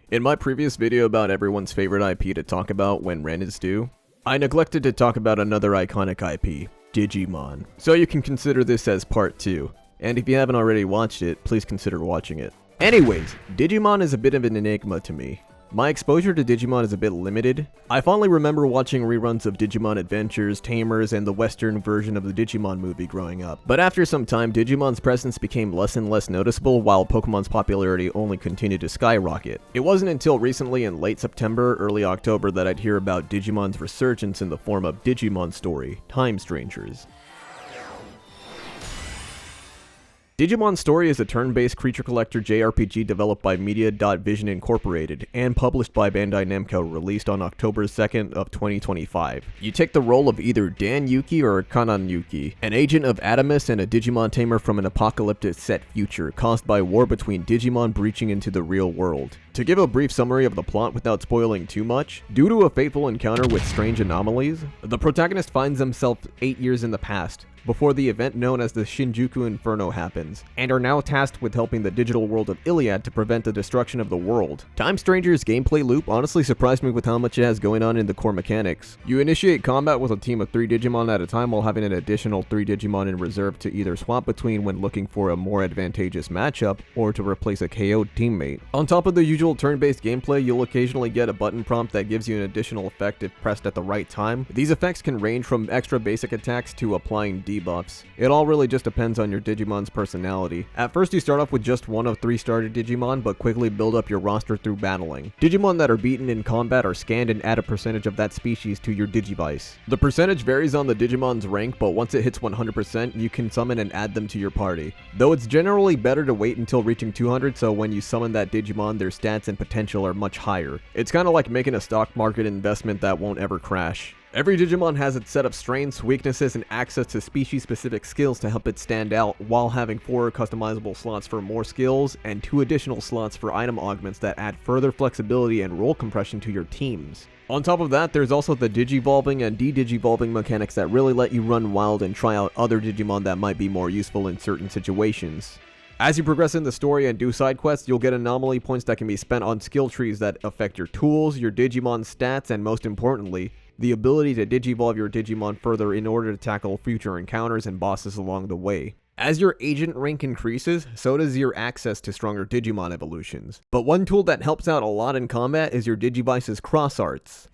In my previous video about everyone's favorite IP to talk about when rent is due, I neglected to talk about another iconic IP, Digimon. So you can consider this as part 2, and if you haven't already watched it, please consider watching it. Anyways, Digimon is a bit of an enigma to me. My exposure to Digimon is a bit limited. I fondly remember watching reruns of Digimon Adventures, Tamers, and the Western version of the Digimon movie growing up. But after some time, Digimon's presence became less and less noticeable while Pokemon's popularity only continued to skyrocket. It wasn't until recently in late September, early October that I'd hear about Digimon's resurgence in the form of Digimon Story, Time Strangers. Digimon Story is a turn-based creature collector JRPG developed by Media.Vision Incorporated and published by Bandai Namco, released on October 2nd of 2025. You take the role of either Dan Yuki or Kanan Yuki, an agent of Adamus and a Digimon tamer from an apocalyptic set future caused by war between Digimon breaching into the real world. To give a brief summary of the plot without spoiling too much, due to a fateful encounter with strange anomalies, the protagonist finds himself 8 years in the past, before the event known as the Shinjuku Inferno happens, and are now tasked with helping the digital world of Iliad to prevent the destruction of the world. Time Stranger's gameplay loop honestly surprised me with how much it has going on in the core mechanics. You initiate combat with a team of 3 Digimon at a time while having an additional 3 Digimon in reserve to either swap between when looking for a more advantageous matchup or to replace a KO'd teammate. On top of the usual turn-based gameplay, you'll occasionally get a button prompt that gives you an additional effect if pressed at the right time. These effects can range from extra basic attacks to applying debuffs. It all really just depends on your Digimon's personality. At first you start off with just one of 3 starter Digimon, but quickly build up your roster through battling. Digimon that are beaten in combat are scanned and add a percentage of that species to your Digivice. The percentage varies on the Digimon's rank, but once it hits 100%, you can summon and add them to your party. Though it's generally better to wait until reaching 200, so when you summon that Digimon, their stats and potential are much higher. It's kinda like making a stock market investment that won't ever crash. Every Digimon has its set of strengths, weaknesses, and access to species-specific skills to help it stand out, while having 4 customizable slots for more skills, and 2 additional slots for item augments that add further flexibility and role compression to your teams. On top of that, there's also the Digivolving and De-Digivolving mechanics that really let you run wild and try out other Digimon that might be more useful in certain situations. As you progress in the story and do side quests, you'll get anomaly points that can be spent on skill trees that affect your tools, your Digimon stats, and most importantly, the ability to digivolve your Digimon further in order to tackle future encounters and bosses along the way. As your agent rank increases, so does your access to stronger Digimon evolutions. But one tool that helps out a lot in combat is your Digivice's cross arts.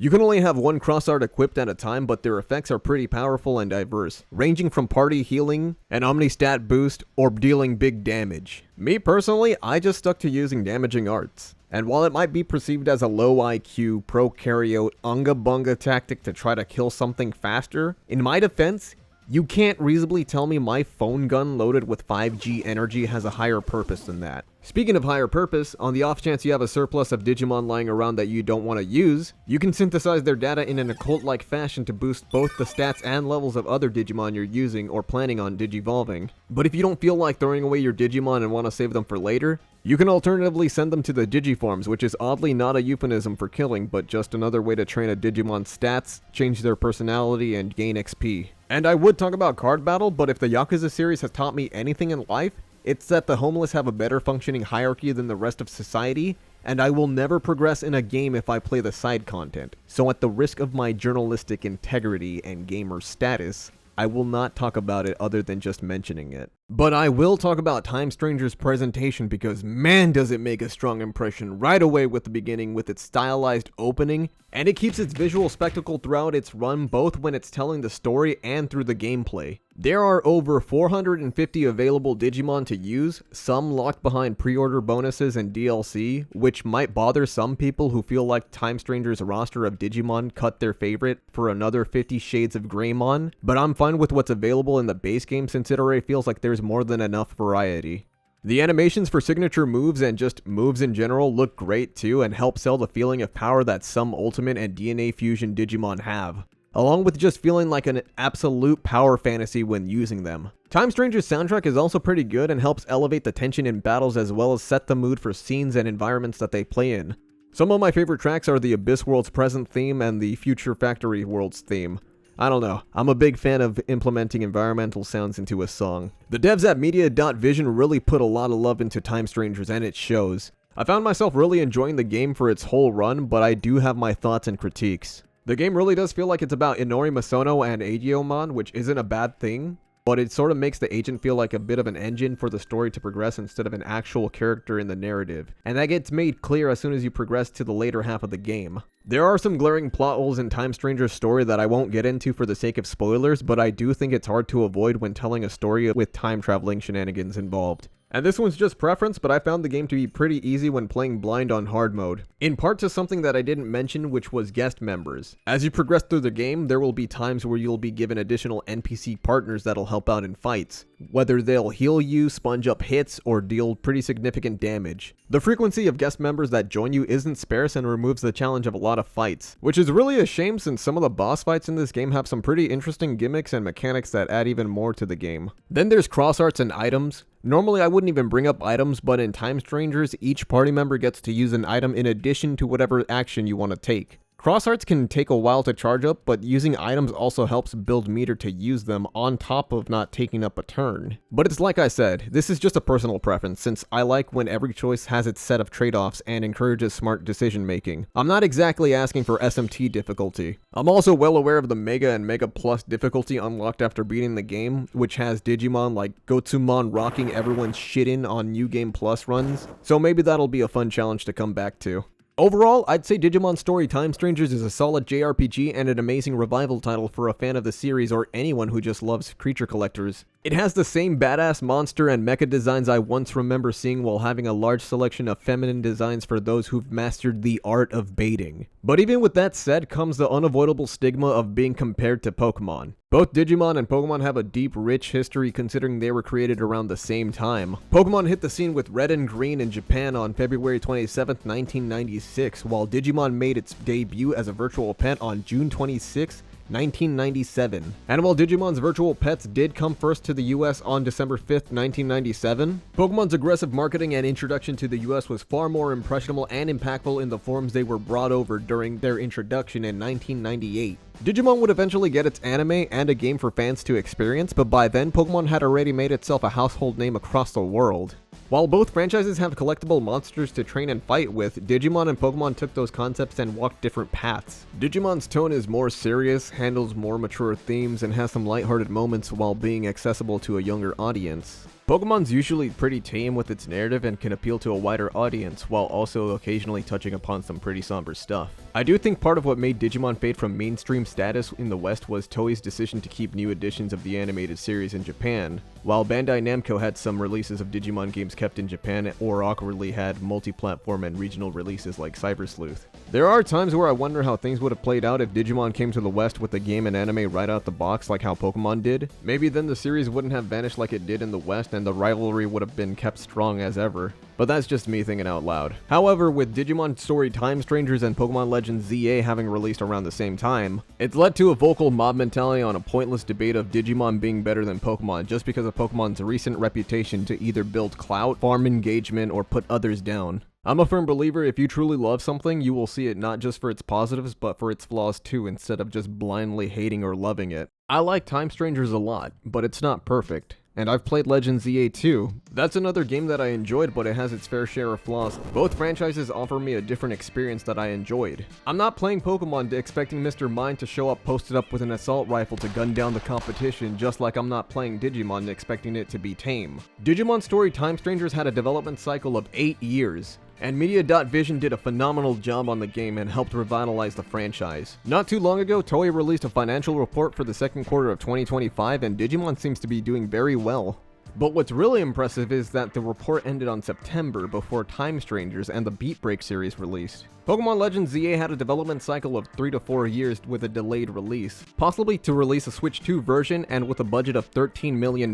You can only have one cross art equipped at a time, but their effects are pretty powerful and diverse, ranging from party healing, an omni-stat boost, or dealing big damage. Me personally, I just stuck to using damaging arts. And while it might be perceived as a low IQ, prokaryote, unga-bunga tactic to try to kill something faster, in my defense, you can't reasonably tell me my phone gun loaded with 5G energy has a higher purpose than that. Speaking of higher purpose, on the off chance you have a surplus of Digimon lying around that you don't want to use, you can synthesize their data in an occult-like fashion to boost both the stats and levels of other Digimon you're using or planning on digivolving. But if you don't feel like throwing away your Digimon and want to save them for later, you can alternatively send them to the Digiforms, which is oddly not a euphemism for killing, but just another way to train a Digimon's stats, change their personality, and gain XP. And I would talk about card battle, but if the Yakuza series has taught me anything in life, it's that the homeless have a better functioning hierarchy than the rest of society, and I will never progress in a game if I play the side content. So at the risk of my journalistic integrity and gamer status, I will not talk about it other than just mentioning it. But I will talk about Time Stranger's presentation because man does it make a strong impression right away with the beginning with its stylized opening, and it keeps its visual spectacle throughout its run both when it's telling the story and through the gameplay. There are over 450 available Digimon to use, some locked behind pre-order bonuses and DLC, which might bother some people who feel like Time Stranger's roster of Digimon cut their favorite for another 50 Shades of Greymon, but I'm fine with what's available in the base game since it already feels like there's more than enough variety. The animations for signature moves and just moves in general look great too and help sell the feeling of power that some Ultimate and DNA Fusion Digimon have, along with just feeling like an absolute power fantasy when using them. Time Stranger's soundtrack is also pretty good and helps elevate the tension in battles as well as set the mood for scenes and environments that they play in. Some of my favorite tracks are the Abyss World's present theme and the Future Factory World's theme. I don't know, I'm a big fan of implementing environmental sounds into a song. The devs at Media.Vision really put a lot of love into Time Strangers, and it shows. I found myself really enjoying the game for its whole run, but I do have my thoughts and critiques. The game really does feel like it's about Inori Masono and Agiomon, which isn't a bad thing, but it sort of makes the agent feel like a bit of an engine for the story to progress instead of an actual character in the narrative, and that gets made clear as soon as you progress to the later half of the game. There are some glaring plot holes in Time Stranger's story that I won't get into for the sake of spoilers, but I do think it's hard to avoid when telling a story with time traveling shenanigans involved. And this one's just preference, but I found the game to be pretty easy when playing blind on hard mode. In part to something that I didn't mention, which was guest members. As you progress through the game, there will be times where you'll be given additional NPC partners that'll help out in fights. Whether they'll heal you, sponge up hits, or deal pretty significant damage. The frequency of guest members that join you isn't sparse and removes the challenge of a lot of fights, which is really a shame since some of the boss fights in this game have some pretty interesting gimmicks and mechanics that add even more to the game. Then there's cross arts and items. Normally I wouldn't even bring up items, but in Time Strangers, each party member gets to use an item in addition to whatever action you want to take. Cross arts can take a while to charge up, but using items also helps build meter to use them on top of not taking up a turn. But it's like I said, this is just a personal preference since I like when every choice has its set of trade-offs and encourages smart decision making. I'm not exactly asking for SMT difficulty. I'm also well aware of the Mega and Mega Plus difficulty unlocked after beating the game, which has Digimon like Gotsumon rocking everyone's shit in on New Game Plus runs, so maybe that'll be a fun challenge to come back to. Overall, I'd say Digimon Story Time Strangers is a solid JRPG and an amazing revival title for a fan of the series or anyone who just loves creature collectors. It has the same badass monster and mecha designs I once remember seeing while having a large selection of feminine designs for those who've mastered the art of baiting. But even with that said comes the unavoidable stigma of being compared to Pokemon. Both Digimon and Pokemon have a deep, rich history considering they were created around the same time. Pokemon hit the scene with Red and Green in Japan on February 27, 1996, while Digimon made its debut as a virtual pet on June 26, 1997. And while Digimon's virtual pets did come first to the US on December 5th, 1997, Pokemon's aggressive marketing and introduction to the US was far more impressionable and impactful in the forms they were brought over during their introduction in 1998. Digimon would eventually get its anime and a game for fans to experience, but by then Pokemon had already made itself a household name across the world. While both franchises have collectible monsters to train and fight with, Digimon and Pokemon took those concepts and walked different paths. Digimon's tone is more serious, handles more mature themes, and has some lighthearted moments while being accessible to a younger audience. Pokemon's usually pretty tame with its narrative and can appeal to a wider audience, while also occasionally touching upon some pretty somber stuff. I do think part of what made Digimon fade from mainstream status in the West was Toei's decision to keep new editions of the animated series in Japan, while Bandai Namco had some releases of Digimon games kept in Japan or awkwardly had multi-platform and regional releases like Cyber Sleuth. There are times where I wonder how things would have played out if Digimon came to the West with the game and anime right out the box like how Pokemon did. Maybe then the series wouldn't have vanished like it did in the West and the rivalry would have been kept strong as ever. But that's just me thinking out loud. However, with Digimon Story Time Strangers and Pokemon Legends ZA having released around the same time, it's led to a vocal mob mentality on a pointless debate of Digimon being better than Pokemon just because of Pokemon's recent reputation to either build clout, farm engagement, or put others down. I'm a firm believer if you truly love something, you will see it not just for its positives, but for its flaws too, instead of just blindly hating or loving it. I like Time Strangers a lot, but it's not perfect. And I've played Legends ZA too. That's another game that I enjoyed, but it has its fair share of flaws. Both franchises offer me a different experience that I enjoyed. I'm not playing Pokemon expecting Mr. Mime to show up posted up with an assault rifle to gun down the competition, just like I'm not playing Digimon expecting it to be tame. Digimon Story Time Strangers had a development cycle of 8 years. And Media.Vision did a phenomenal job on the game and helped revitalize the franchise. Not too long ago, Toei released a financial report for the second quarter of 2025, and Digimon seems to be doing very well. But what's really impressive is that the report ended on September before Time Strangers and the Beat Break series released. Pokemon Legends ZA had a development cycle of 3 to 4 years with a delayed release, possibly to release a Switch 2 version and with a budget of $13 million,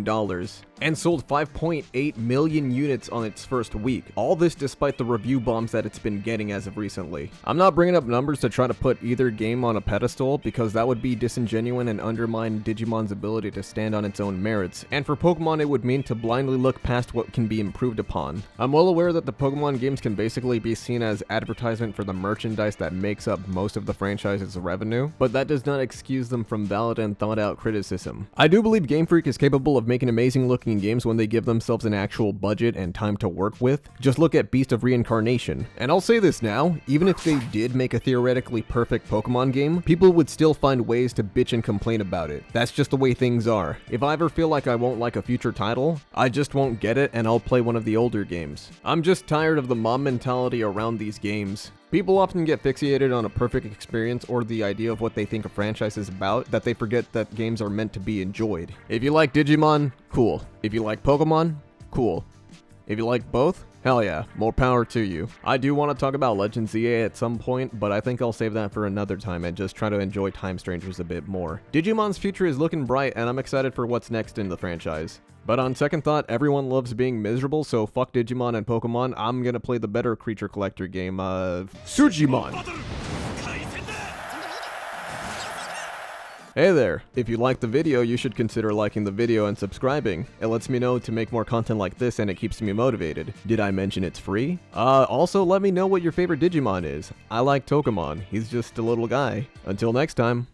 and sold 5.8 million units on its first week. All this despite the review bombs that it's been getting as of recently. I'm not bringing up numbers to try to put either game on a pedestal because that would be disingenuous and undermine Digimon's ability to stand on its own merits, and for Pokemon it would mean to blindly look past what can be improved upon. I'm well aware that the Pokemon games can basically be seen as advertisement for the merchandise that makes up most of the franchise's revenue, but that does not excuse them from valid and thought out criticism. I do believe Game Freak is capable of making amazing looking games when they give themselves an actual budget and time to work with. Just look at Beast of Reincarnation. And I'll say this now, even if they did make a theoretically perfect Pokemon game, people would still find ways to bitch and complain about it. That's just the way things are. If I ever feel like I won't like a future title, I just won't get it and I'll play one of the older games. I'm just tired of the mob mentality around these games. People often get fixated on a perfect experience or the idea of what they think a franchise is about, that they forget that games are meant to be enjoyed. If you like Digimon, cool. If you like Pokemon, cool. If you like both, hell yeah, more power to you. I do want to talk about Legends EA at some point, but I think I'll save that for another time and just try to enjoy Time Strangers a bit more. Digimon's future is looking bright and I'm excited for what's next in the franchise. But on second thought, everyone loves being miserable, so fuck Digimon and Pokemon. I'm gonna play the better creature collector game, Sujimon. Hey there, if you liked the video, you should consider liking the video and subscribing. It lets me know to make more content like this and it keeps me motivated. Did I mention it's free? Also let me know what your favorite Digimon is. I like Tokamon, he's just a little guy. Until next time.